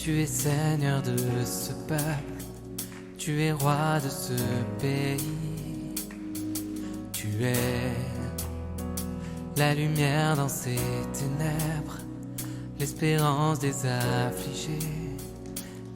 Tu es Seigneur de ce peuple, tu es roi de ce pays. Tu es la lumière dans ces ténèbres, l'espérance des affligés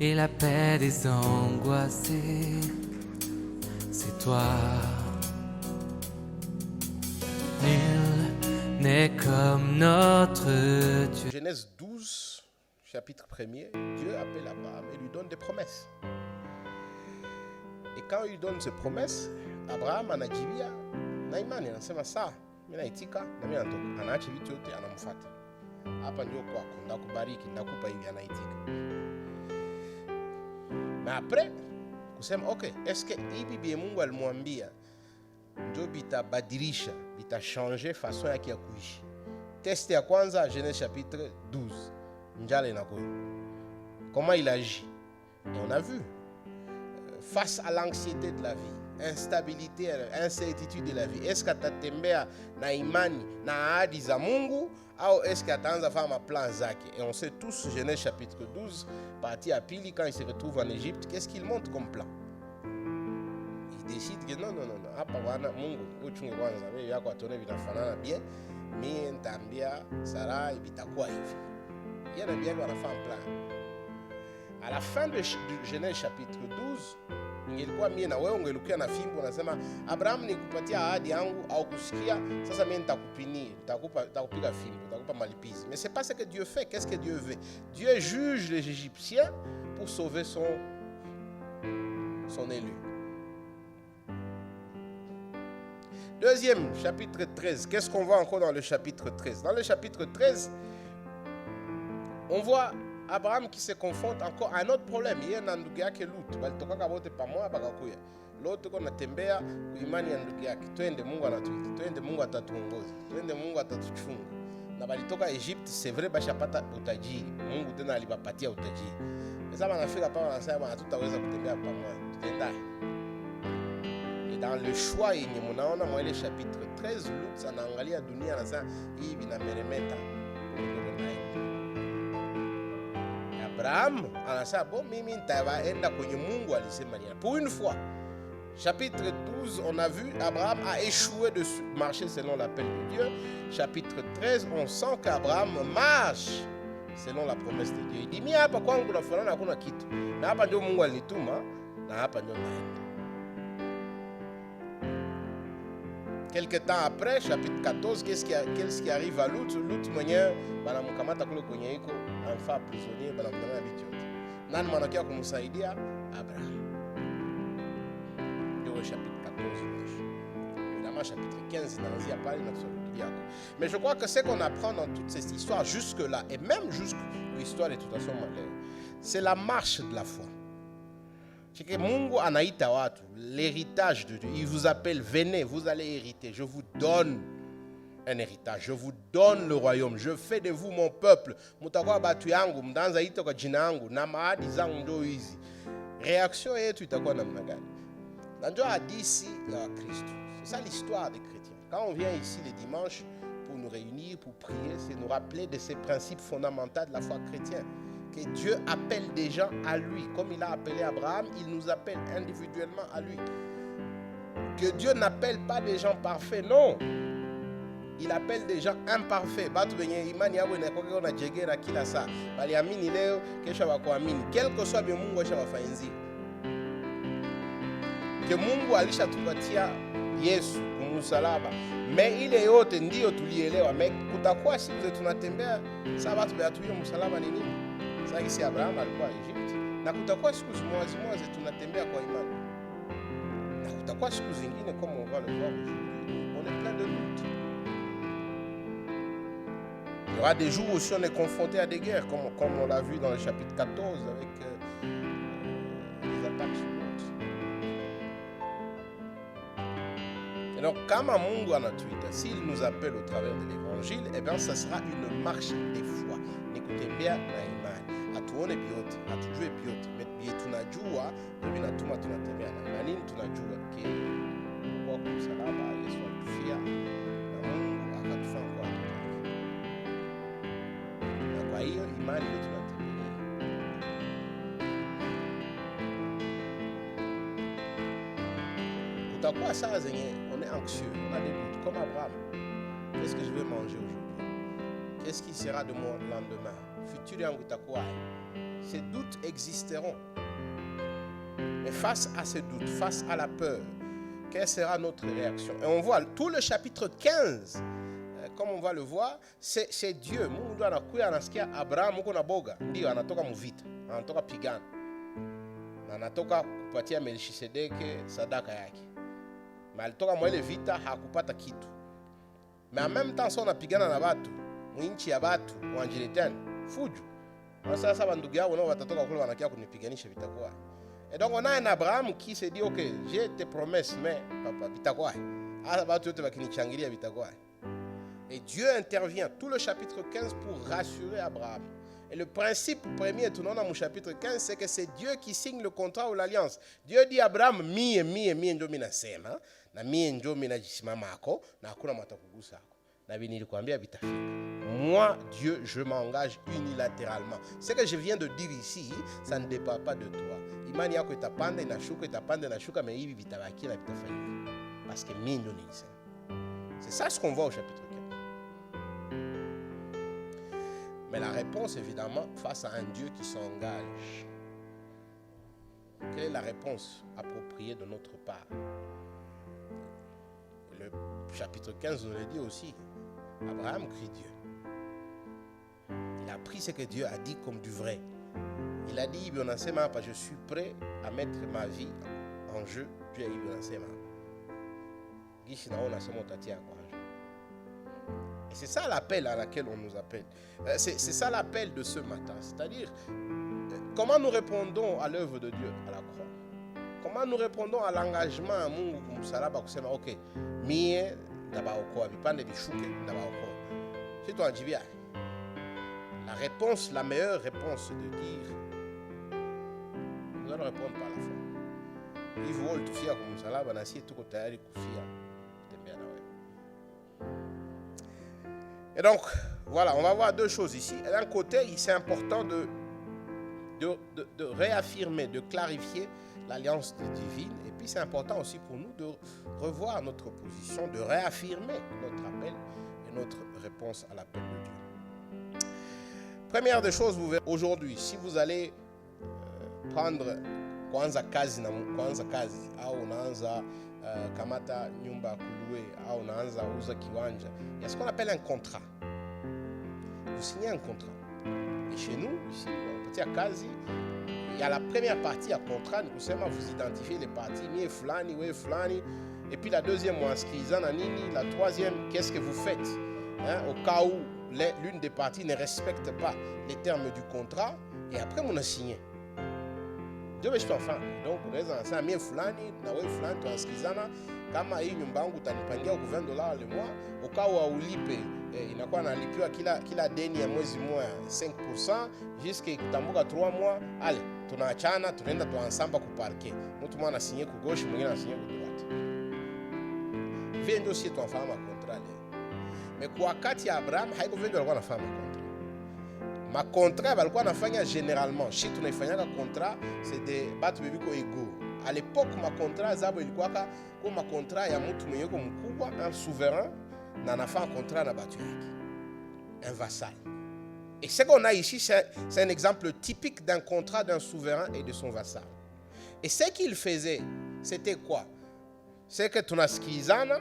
et la paix des angoissés. C'est toi. Nul n'est comme notre Dieu. Genèse 12, chapitre 1er, Dieu appelle Abraham et lui donne des promesses. Et quand il donne ces promesses, Abraham anajibia na imani, anasema sawa, mimi naitika na mimi natoka. Anaacha vitu yote anamfuata. Hapa ndio kwako, ndakubariki, ndakupa hivi, anaitika. Na après kusema okay, eske hii bibi Mungu alimwambia ndio bitabadilisha, bitachange façon yake ya kuishi. Test ya kwanza, Genèse chapitre 12. Njala inakuwa. Comment il agit? Et on a vu. Face à l'anxiété de la vie, instabilité, incertitude de la vie, est-ce que atatembea na imani na ahadi za Mungu au est-ce que ataanza fanya plan zake? Et on sait tous, Genèse chapitre 12, partie à pili, quand il se retrouve en Égypte, qu'est-ce qu'il montre comme plan? Il décide que non, hapa wana Mungu uchunge kwanza, wewe yako atone vinafanana bien, mimi nitaambia Sara itakuwa hivi. Yeye bien anafanya plan. À la fin de Genèse chapitre 12, nilikuwa mimi na wewe ungelukia na fimbo unasema Abraham nikupatia ahadi yangu au kusikia, sasa mimi nitakupinia, nitakupiga fimbo, nitakupa malipizi. Mais c'est pas ce que Dieu fait. Qu'est-ce que Dieu veut? Dieu juge les Égyptiens pour sauver son élu. Deuxième, chapitre 13. Qu'est-ce qu'on voit encore dans le chapitre 13? Dans le chapitre 13, on voit Abraham qui se confronte encore à un autre problème. Il y a un ndugu yake Lut. Balitoka kabote pamoja bakakuya. Lot ko natembea kuimani ya ndugu yake. Twende Mungu anatuita. Twende Mungu atatuongoza. Twende Mungu atatuchunga. Na balitoka Egypte, c'est vrai bashapata utajiri. Mungu tena alibapatia utajiri. Sasa wanafika pale wanasema hatutaweza kutembea pamoja. Tutaenda. Dans le choix yenye munaona mwa ile chapitre 13, Lut anaangalia dunia anasema hii vinameremeta. Abraham anasema bon, mimi nitaenda kwenye Mungu alisema nia. Pour une fois, chapitre 12, on a vu Abraham a échoué de marcher selon l'appel de Dieu. Chapitre 13, on sent qu'Abraham marche selon la promesse de Dieu. Il dit mimi hapa kwangu nafanana hakuna kitu. Na hapa ndio Mungu alinituma na hapa ndio naenda. Quelques temps après, chapitre 14, qu'est-ce qui arrive à Lut? Lut mwenyewe banamkamata kule kwenye iko anfa prisonnier, banamnyang'anya vitu yote. Nani mwanakia kumsaidia? Abraham. Ndio chapitre 14. Évidemment, chapitre 15 naanzia pale na kusudi yako. Mais je crois que ce qu'on apprend dans toute cette histoire jusque-là, et même jusque l'histoire de toute façon, c'est la marche de la foi. C'est que Mungu anaita watu, l'héritage de Dieu. Il vous appelle, venez, vous allez hériter. Je vous donne un héritage. Je vous donne le royaume. Je fais de vous mon peuple. Mutakuwa batu yangu, mtaanza ita kwa jina yangu, na maadi zangu ndio hizi. Reaction yetu itakuwa namna gani? Na ndio hadithi ya Kristo. C'est ça l'histoire des chrétiens. Quand on vient ici les dimanches pour nous réunir, pour prier, c'est nous rappeler de ces principes fondamentaux de la foi chrétienne. Que Dieu appelle des gens à lui. Comme il a appelé Abraham, il nous appelle individuellement à lui. Que Dieu n'appelle pas des gens parfaits, non. Il appelle des gens imparfaits. Quel que soit le Mungu ashawafanyizi. Que Mungu alishatupatia Yesu kumusalaba. Mais ile yote ndio tulielewa. Mais kutakuwa siku tunatembea sawa watu beatuyo msalaba ni nini? Sasa si Abraham alikuwa Egypte. Na kutakuwa siku zimoja tunatembea kwa imani. Na kutakuwa siku zingine kama on va le voir aujourd'hui. On est plein de doutes. Il y aura des jours où si on est confronté à des guerres, comme on l'a vu dans le chapitre 14 avec les attaques sur l'autre. Et donc, kama Mungu anatuita, s'il nous appelle au travers de l'évangile, eh bien, ça sera une marche des foi. Nikutembea na imani. Hatuone biote, hatujue biote. Mais tunajua, ndio natuma tunatembea na imani. Tunajua ke kwa msalaba Yesu alitufia na Mungu akatufanya kwa na kwa hiyo imani ndio tunatembea. utakuwa saa zenye on est anxieux, on a des doutes, comme Abraham. Qu'est-ce que je vais manger aujourd'hui? Qu'est-ce qui sera de mon lendemain? Futur yangu itakuwa. Ces doutes existeront. Mais face à ces doutes, face à la peur, quelle sera notre réaction? Et on voit tout le chapitre 15, comme on va le voir, c'est Dieu. Mungu anakuya anasikia Abraham huko na boga, ndio anatoka muvita, anatoka pigana. Na anatoka kupatia Melchisedeke sadaka yake. Mais alitoka mwele vita hakupata kitu. Mais en même temps so anapigana na watu, mwinchi ya watu, wanjiletani, fujo. Sasa bandugu yao nao watatoka kule wanakia kunipiganisha vitakuwa. Et donc on a un Abraham qui se dit, ok, j'ai tes promesses, mais papa, vitakuwa. Et Dieu intervient, tout le chapitre 15 pour rassurer Abraham. Et le principe premier, tout dans mon chapitre 15, c'est que c'est Dieu qui signe le contrat ou l'alliance. Dieu dit à Abraham, mie njo mina sema, na mie njo mina jisimama ako, na hakuna matakugusa ako. Na bini likwambia vitafika. Moi, Dieu, je m'engage unilatéralement. Ce que je viens de dire ici, ça ne dépend pas de toi. Imani yako itapanda inashuka, mais hivi vitabaki na vitafanyika. Parce que mie njo nilisema. C'est ça ce qu'on voit au chapitre 15. Mais la réponse, évidemment, face à un Dieu qui s'engage. Quelle est la réponse appropriée de notre part? Le chapitre 15 nous le dit aussi. Abraham crie Dieu. Il a pris ce que Dieu a dit comme du vrai. Il a dit, je suis prêt à mettre ma vie en jeu. Dieu a dit, et c'est ça l'appel à laquelle on nous appelle. C'est ça l'appel de ce matin. C'est-à-dire, comment nous répondons à l'œuvre de Dieu à la croix? Comment nous répondons à l'engagement à Mungu kumsalaba kusema ok, mie ndabaokoa vipande vishuke ndabaokoa. C'est toi njibia. La réponse, la meilleure réponse, c'est de dire nous allons répondre par la foi. If vous tufia kumsalaba na sisi tuko tayari kufia. Et donc, voilà, on va voir deux choses ici. D'un côté, c'est important de réaffirmer, de clarifier l'alliance divine. Et puis, c'est important aussi pour nous de revoir notre position, de réaffirmer notre appel et notre réponse à l'appel de Dieu. Première des choses, vous verrez aujourd'hui, si vous allez prendre kwanza kazi au unaanza kamata nyumba kuluwe au unaanza uza kiwanja, il y a ce qu'on appelle un contrat. Vous signez un contrat. Et chez nous, ici, au petit kazi, il y a la première partie à contrat, vous identifiez les parties, mie flani, we flani, et puis la deuxième, la troisième, qu'est-ce que vous faites au cas où l'une des parties ne respecte pas les termes du contrat, et après on a signé. Dieu veut enfant. Donc unaweza nasema mie fulani na wewe fulani tunasikizana, kama hii nyumba yangu utanipangia $20 le mois, ukawa ulipe inakuwa nalipiwa kila deni ya mwezi mmoja 5% jusqu'à kutambuka 3 mois. Allez, tunaachana, tunaenda tuansamba ku parquet. Mtu mwana asinye ku gauche, mwingine asinye ku droite. Vile ndio sisi tunafanya contrat leo. Mais kwa wakati ya Abraham haiko vile alikuwa anafanya contrat. Ma contrat balikuwa nafanya généralement. Si tunaifanyaka contrat, c'est des batu bibiko égaux. À l'époque, ma contrat zabo ilikuwa kama contrat ya mtu mwenye yuko mkubwa, un souverain, na anafanya contrat na batu yake. Un vassal. Et ce qu'on a ici, c'est un exemple typique d'un contrat d'un souverain et de son vassal. Et ce qu'il faisait, c'était quoi? C'est que tunasikizana,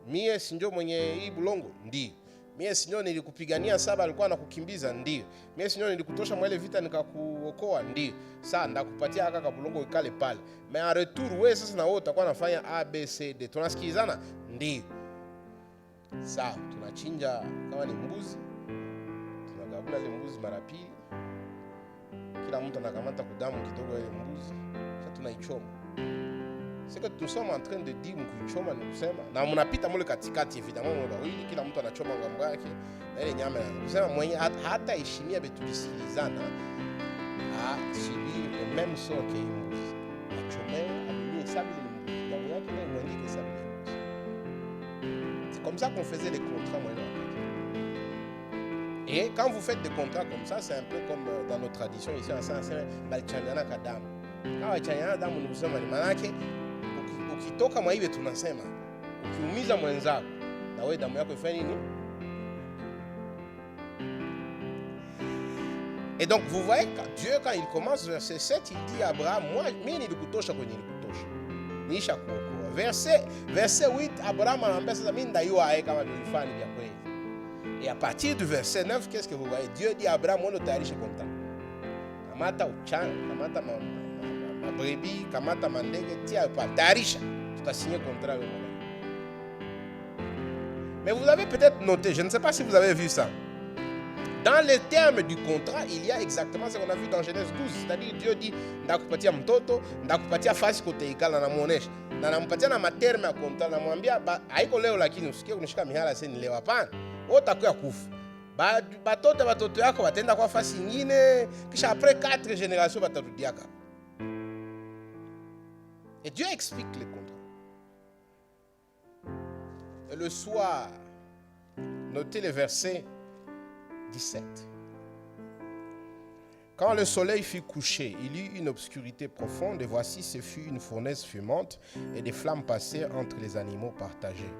mie sinjo mwenye hii bulongo, ndio. Mie sinyo nilikupigania saba alikuwa anakukimbiza, ndio. Mie sinyo nilikutosha mwele vita nikakuokoa, ndio. Sasa ndakupatia haka kabulongo ikale pale. Mais en retour wewe sasa na wewe utakuwa unafanya A B C D. Tunasikizana? Ndio. Sawa, tunachinja kama ni mbuzi. Tunagabula ile mbuzi mara pili. Kila mtu anakamata kudamu kidogo ile mbuzi. Sasa tunaichoma. C'est que nous sommes en train de dire mkuichoma ni kusema na mnapita mule katikati évidemment mwa wawili, kila mtu anachoma ngambo yake na ile nyama kusema mwenye hata heshimia betu bisikilizana subir le même sort que mbuzi achomewa abimie sabili mbuzi damu yake na mwandike sabili mbuzi. C'est comme ça qu'on faisait les contrats moi. Et quand vous faites des contrats comme ça, c'est un peu comme dans nos traditions ici en Saint-Saint balchanyana kadamu. Quand chanyana damu ni kusema ni manake ukitoka mwa hivi tunasema ukiumiza mwenzako na wewe damu yako ifanye nini? Et donc vous voyez que Dieu, quand il commence verset 7, il dit à Abraham, moi mimi nilikutosha kwenye nilikutosha, niisha kuokoa. Verset 8, Abraham anambia sasa mimi ndaiwa aye kama vilifanya vya kweli. Et à partir du verset 9, qu'est-ce que vous voyez? Dieu dit à Abraham, on utayarishe contrat. Kamata uchanga, kamata mabrebi, kamata mandege, tia pa tayarisha, tutasigner contrat avec moi. Mais vous avez peut-être noté, je ne sais pas si vous avez vu ça. Dans les termes du contrat, il y a exactement ce qu'on a vu dans Genèse 12. C'est-à-dire Dieu dit, ndakupatia mtoto, ndakupatia fasi kote ikala na muonesha. Na nampatia na materme ya contrat, na mwambia haiko leo lakini usikie kunishika mihala sasa ni leo hapana. Wewe utakuwa kufa. Batoto yako watenda kwa fasi nyingine, kisha après 4 générations batarudiaka. Et Dieu explique le contrat. Et le soir, notez le verset 17. Quand le soleil fut couché, il y eut une obscurité profonde, et voici, ce fut une fournaise fumante, et des flammes passèrent entre les animaux partagés.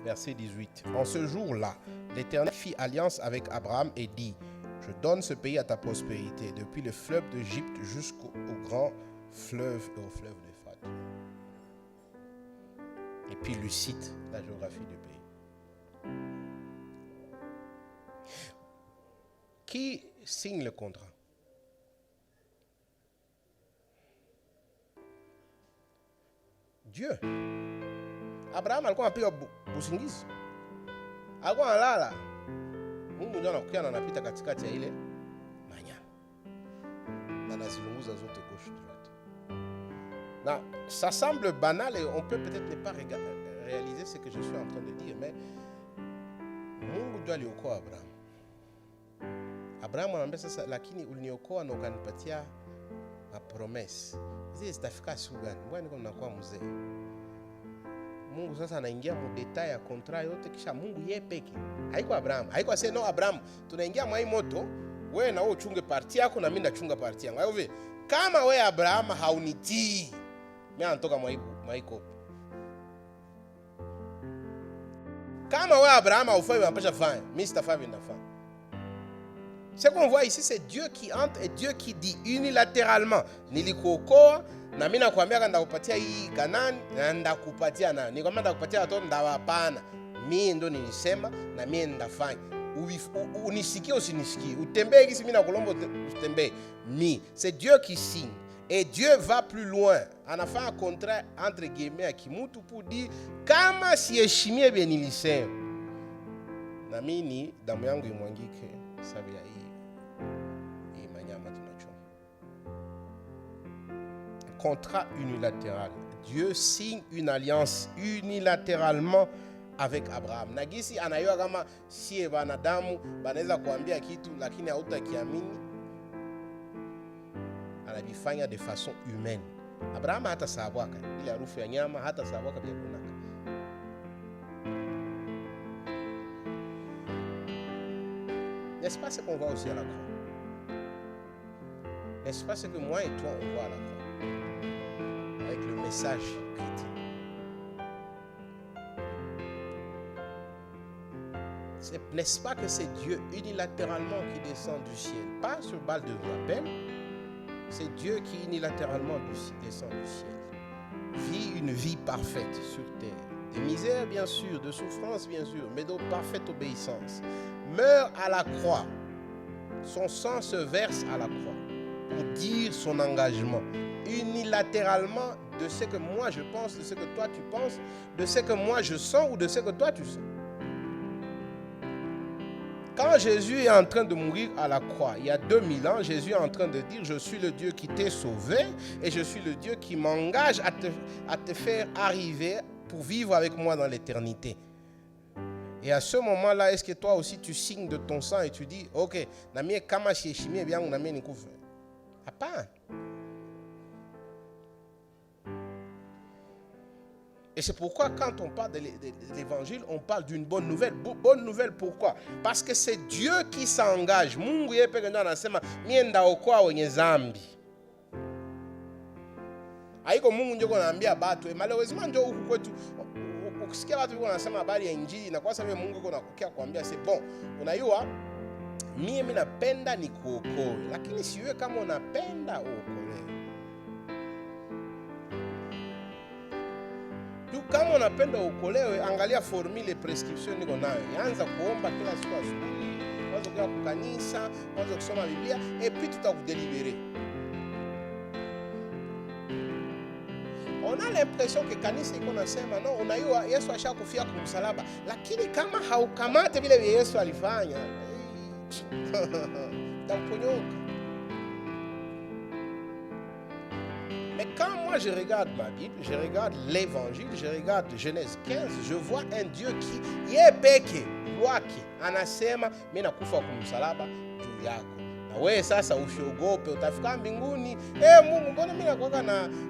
Verset 18. En ce jour-là, l'Éternel fit alliance avec Abraham et dit, je donne ce pays à ta prospérité, depuis le fleuve d'Égypte jusqu'au grand fleuve et au fleuve d'Euphrate. Et puis il lui cite la géographie du pays. Qui signe le contrat? Dieu. Abraham alikuwa anapiga usingizi. Alikuwa analala. Mungu ndio anakuja na anapita katikati ya ile manyama. Na anazilunguza zote gauche droite. Là, ça semble banal et on peut peut-être ne pas réaliser ce que je suis en train de dire, mais Mungu ndio aliokoa Abraham. Abraham anambia sasa, lakini uliniokoa na ukanipatia promesse. Hizi zitafika siku gani? Mbona niko mnakuwa mzee? Mungu sasa anaingia mu detail ya contrat yote, kisha Mungu yeye peke. Haiko Abraham. Haiko ase no Abraham, tunaingia mwa hii moto, wewe na wewe uchunge parti yako na mimi nachunga parti yangu. Hayo kama wewe Abraham haunitii, mimi anatoka mwa hii kopo. Kama wewe Abraham haufai unapasha fanya, mimi sitafanya nafanya. Ce qu'on voit ici, c'est Dieu qui entre et Dieu qui dit unilatéralement, nilikuokoa na mimi nakwambia kanda kupatia hii Kanani na ndakupatia na. Nikwambia ndakupatia watoto ndawapana. Mimi ndo nilisema na mimi ndafanya. Unisikie usinisikie. Utembee kisi mimi nakulomba utembee. C'est Dieu qui signe. Et Dieu va plus loin. Anafanya un contrat entre guillemets à kimutu pour dire kama siheshimie bien nilisema. Na mimi damu yangu imwangike sababu ya hii manyama tunachoma. Contrat unilatéral. Dieu signe une alliance unilatéralement avec Abraham. Nagisi anayua kama sie wanadamu banaweza kuambia kitu lakini hautakiamini. Anabifanya de façon humaine. Abraham hata sababuaka ile harufu ya nyama hata sababuaka bila kunaka. N'est-ce pas ce qu'on voit aussi à la croix? N'est-ce pas ce que moi et toi on voit à la croix? Avec le message chrétien. N'est-ce pas que c'est Dieu unilatéralement qui descend du ciel? Pas sur balle de rappel. C'est Dieu qui unilatéralement descend du ciel. Vit une vie parfaite sur terre. De misère bien sûr, de souffrance bien sûr, mais de parfaite obéissance. Meurt à la croix. Son sang se verse à la croix pour dire son engagement. Unilatéralement de ce que moi je pense, de ce que toi tu penses, de ce que moi je sens ou de ce que toi tu sens. Quand Jésus est en train de mourir à la croix, il y a 2000 ans, Jésus est en train de dire, je suis le Dieu qui t'ai sauvé et je suis le Dieu qui m'engage à te faire arriver pour vivre avec moi dans l'éternité. Et à ce moment-là, est-ce que toi aussi tu signes de ton sang et tu dis, ok, namie kama shishimie bien ou namie nikufe? Hapana. Et c'est pourquoi quand on parle de l'évangile, on parle d'une bonne nouvelle. Bonne nouvelle pourquoi? Parce que c'est Dieu qui s'engage. Mungu yeye peke yake anasema mie ndaokoa wenye dhambi. Haiko Mungu ndio anaambia batu. Malheureusement ndio huku kwetu ukisikia watu wanasema habari ya injili na kwa sababu Mungu yuko anakukia kuambia c'est bon. Unajua mimi napenda nikuokoe, lakini siwe kama unapenda uokolewe. Kama unapenda uokolewe, angalia formule prescription niko nayo. Anza kuomba kila siku asubuhi, anza kwenda kwa kanisa, anza kusoma Biblia et puis tutakudélibérer. On a l'impression que kanisa iko nasema no, unajua Yesu ashakufia kwa msalaba, lakini kama haukamate vile Yesu alifanya, utaponyoka. Mais quand moi je regarde ma Bible, je regarde l'évangile, je regarde Genèse 15, je vois un Dieu qui yepeke wake anasema mimi nakufa kwa msalaba juu yako. Na wewe sasa usiogope, utafika mbinguni. Mungu, mbona mimi nakuwa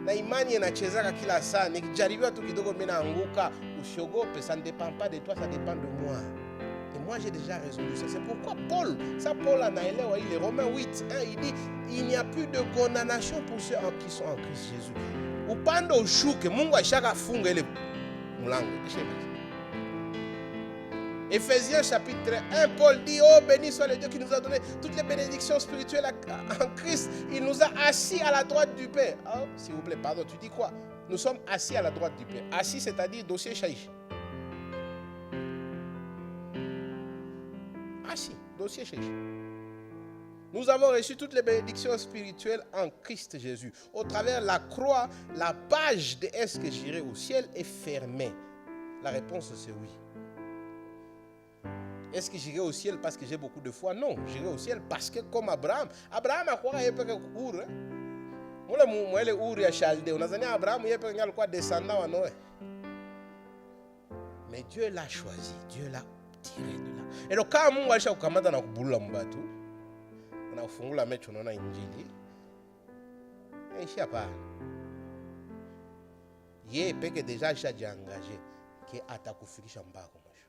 na imani inachezaka kila saa, nikijaribiwa tu kidogo mimi naanguka. Usiogope, ça ne dépend pas de toi, ça dépend de moi. Et moi j'ai déjà résolu ça. C'est pourquoi Paul anaelewa ile Romains 8, il dit il n'y a plus de condamnation pour ceux qui sont en Christ Jésus. Upande ushuke, Mungu ashakafunga ile mlango. Éphésiens chapitre 1, Paul dit oh béni soit le Dieu qui nous a donné toutes les bénédictions spirituelles en Christ. Il nous a assis à la droite du Père. Oh, s'il vous plaît, pardon, tu dis quoi? Nous sommes assis à la droite du Père. Assis, c'est-à-dire dossier chaïch. Assis, dossier chaïch. Nous avons reçu toutes les bénédictions spirituelles en Christ Jésus. Au travers de la croix, la page de est-ce que j'irai au ciel est fermée. La réponse c'est oui. Est-ce que j'irai au ciel parce que j'ai beaucoup de foi? Non, j'irai au ciel parce que comme Abraham a quoi yepeke Ur. Mule mwele Ur ya Chaldée. Unazania Abraham yepeke ngal kwa descendant wa Noé. Mais Dieu l'a choisi, Dieu l'a tiré de là. Et donc quand Mungu alisha kukamata na kubulula mbatu, na kufungula mecho unaona injili. Ishi hapa. Yeye peke deja alishajiangaje ke atakufikisha mbako mwisho.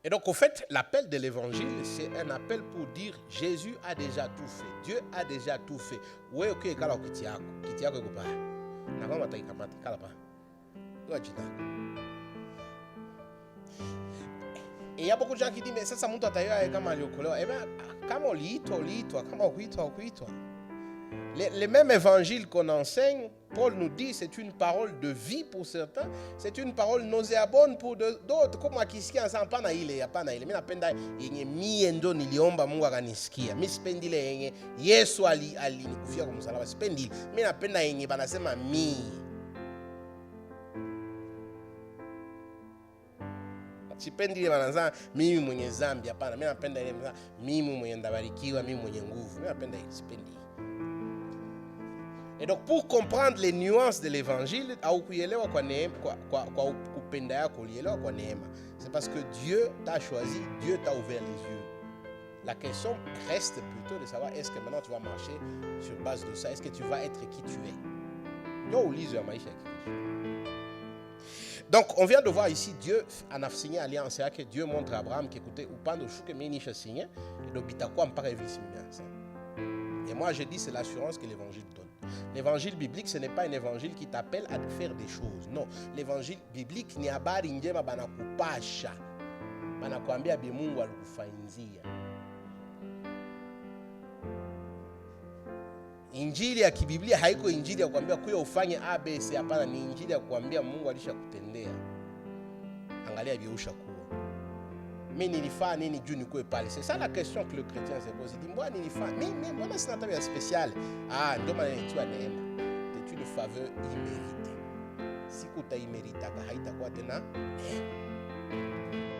Et donc, au fait, l'appel de l'évangile, c'est un appel pour dire Jésus a déjà tout fait. Dieu a déjà tout fait. Oui, ok, kala kitiako iko pa. Na kama taikamata kala pa. Toi jina. Et il y a beaucoup de gens qui disent mais ça mtu atayua kama aliokolewa. Eh bien, kama uliitwa, kama ukuitwa. Les mêmes évangiles qu'on enseigne, Paul nous dit c'est une parole de vie pour certains, c'est une parole nauséabonde pour d'autres. Comme akisikia anasema hapana ile. Mimi napenda yenye mie ndo niliomba Mungu akanisikia. Mimi sipendi ile yenye Yesu alinikufia kwa msalaba. Sipendi. Mimi napenda yenye banasema sipendi ile banasema mimi mwenye dhambi. Hapana, mimi napenda ile mimi mwenye ndabarikiwa, mimi mwenye nguvu. Mimi napenda ile, sipendi. Et donc pour comprendre les nuances de l'évangile, c'est parce que Dieu t'a choisi, Dieu t'a ouvert les yeux. La question reste plutôt de savoir est-ce que maintenant tu vas marcher sur base de ça, est-ce que tu vas être qui tu es. Donc on vient de voir ici Dieu en a signé alliance, c'est que Dieu montre à Abraham qu'écoutez, upando shuke meni signé et donc bitakuwa mpaka hivi simianza. Et moi je dis c'est l'assurance que l'évangile donne. L'évangile biblique, ce n'est pas un évangile qui t'appelle à faire des choses. Non, l'évangile biblique ni habari njema banakupasha. Banakuambia bi Mungu alikufanzia. Injili ya kibiblia haiko injili ya kuambia kuya ufanye ABC, hapana, ni injili ya kuambia Mungu alishakutendea. Angalia biusha kuwa. Mimi nilifanya nini juu nikuwe pale? C'est ça la question que le chrétien se pose. Il dit moi nilifanya mimi mbona sina tabia spéciale? Ndio maana inaitwa neema. C'est une faveur imméritée. Si utaimeritaka haitakuwa tena neema.